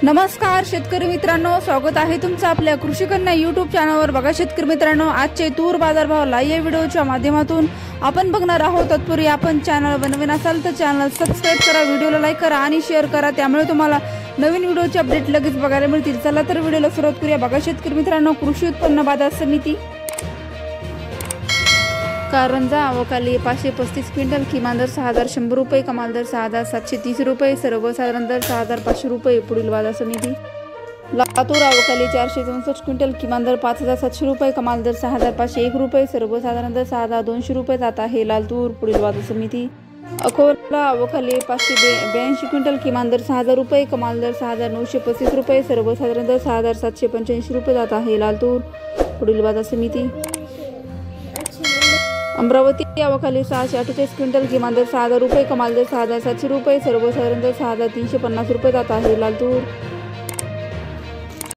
नमस्कार शेतकरी मित्रांनो, स्वागत आहे तुमचं आपल्या कृषी कन्या यूट्यूब चॅनलवर। बघा शेतकरी मित्रांनो, आजचे तूर बाजारभाव लाईव्ह व्हिडिओच्या माध्यमातून आपण बघणार आहोत। तत्पूर्वी आपण चॅनल बनवून असाल तर चॅनल सबस्क्राइब करा, व्हिडिओला लाईक करा आणि शेअर करा, त्यामुळे तुम्हाला नवीन व्हिडिओचे अपडेट लगेच बघायला मिळतील। चला तर व्हिडिओला सुरुवात करूया। बघा शेतकरी मित्रांनो, कृषी उत्पन्न बाजार समिती कारंजा अवकाली 535 क्विंटल, किमान दर 6100 रुपये, कमाल दर 6730 रुपये, सर्वसाधारण दर 6500 रुपये। पुढील बाजार समिती लातूर अवकाली 464 क्विंटल, किमान दर 5700 रुपये, कमाल दर 6501 रुपये, सर्वसाधारण दर 6200 रुपये जात आहे लातूर। पुढील बाजार समिती अकोला अवकाली 582 क्विंटल, किमान दर 6000 रुपये, कमाल दर 6935 रुपये, सर्वसाधारण दर 6785 रुपये जात आहे लातूर। पुढील बाजार समिती अमरावती अवकाली 648 क्विंटल, किमान दर 6000 रुपये, कमाल दर 6700 रुपये, सर्वसाधारण दर 6350 रुपये जात आहे लातूर।